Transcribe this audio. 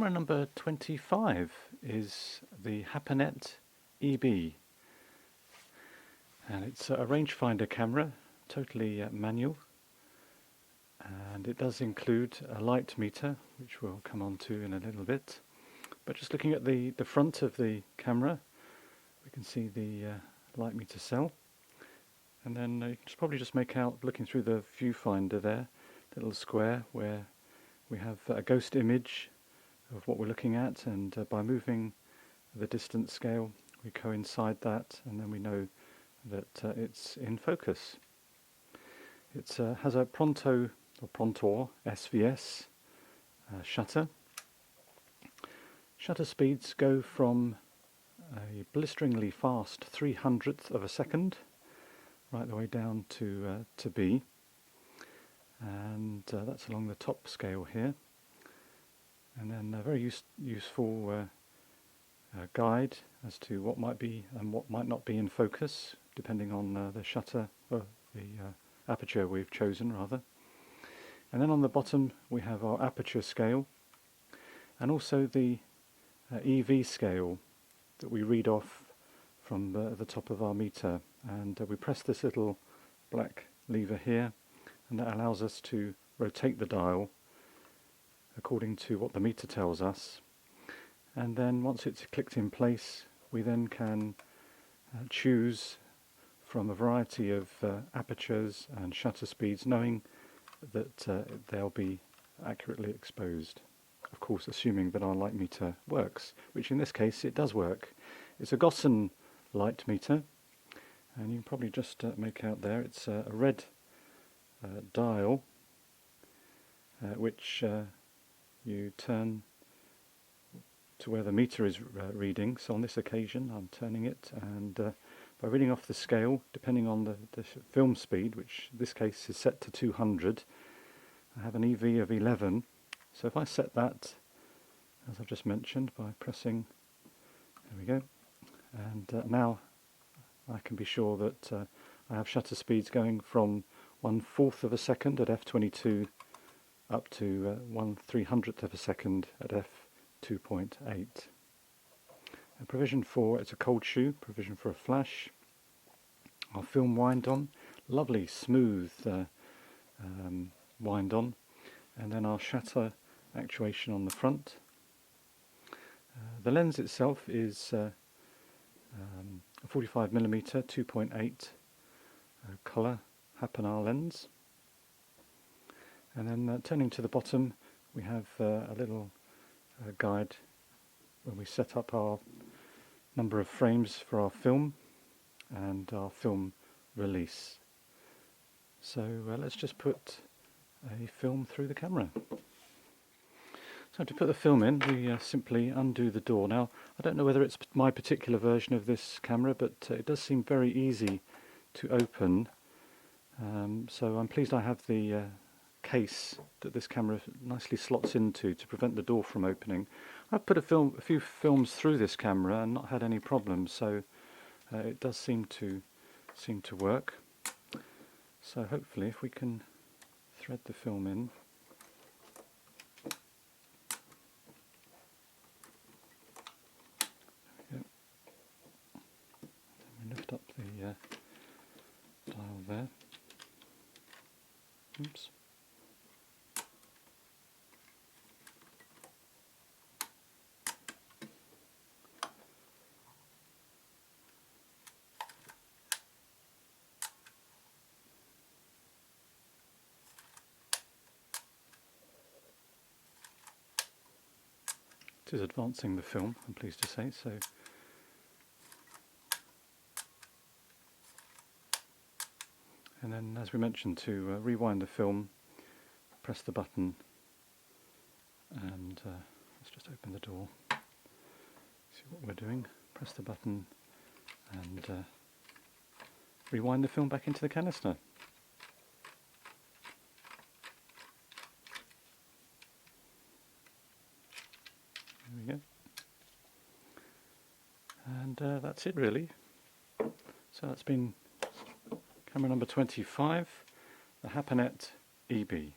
Camera number 25 is the Hapanet EB, and it's a rangefinder camera, totally manual, and it does include a light meter, which we'll come on to in a little bit. But just looking at the front of the camera, we can see the light meter cell, and then you can probably just make out, looking through the viewfinder there, the little square where we have a ghost image of what we're looking at, and by moving the distance scale we coincide that, and then we know that it's in focus. It has a Prontor SVS shutter. Shutter speeds go from a blisteringly fast 300th of a second right the way down to B, and that's along the top scale here. And then a very useful guide as to what might be and what might not be in focus, depending on the shutter, or the aperture we've chosen rather. And then on the bottom we have our aperture scale, and also the EV scale that we read off from the top of our meter. And we press this little black lever here, and that allows us to rotate the dial according to what the meter tells us. And then once it's clicked in place, we then can choose from a variety of apertures and shutter speeds, knowing that they'll be accurately exposed. Of course, assuming that our light meter works, which in this case it does work. It's a Gossen light meter, and you can probably just make out there it's a red dial which you turn to where the meter is reading. So on this occasion I'm turning it, and by reading off the scale, depending on the film speed, which in this case is set to 200, I have an EV of 11. So if I set that, as I've just mentioned, by pressing, there we go, and now I can be sure that I have shutter speeds going from 1/4 of a second at f22 up to 1/300th of a second at f2.8. A provision for, it's a cold shoe, provision for a flash. Our film wind on, lovely smooth wind on, and then our shutter actuation on the front. The lens itself is a 45mm 2.8 colour Hapanar lens. And then turning to the bottom, we have a little guide when we set up our number of frames for our film and our film release. So let's just put a film through the camera. So to put the film in, we simply undo the door. Now, I don't know whether it's my particular version of this camera, but it does seem very easy to open. So I'm pleased I have the case that this camera nicely slots into to prevent the door from opening. I've put a few films through this camera and not had any problems, so it does seem to work. So hopefully, if we can thread the film in. There we go. Then we lift up the dial there. Oops. It is advancing the film, I'm pleased to say. So and then, as we mentioned, to rewind the film, press the button, and let's just open the door, see what we're doing. Press the button and rewind the film back into the canister. There we go. And that's it really. So that's been camera number 25, the Hapanet EB.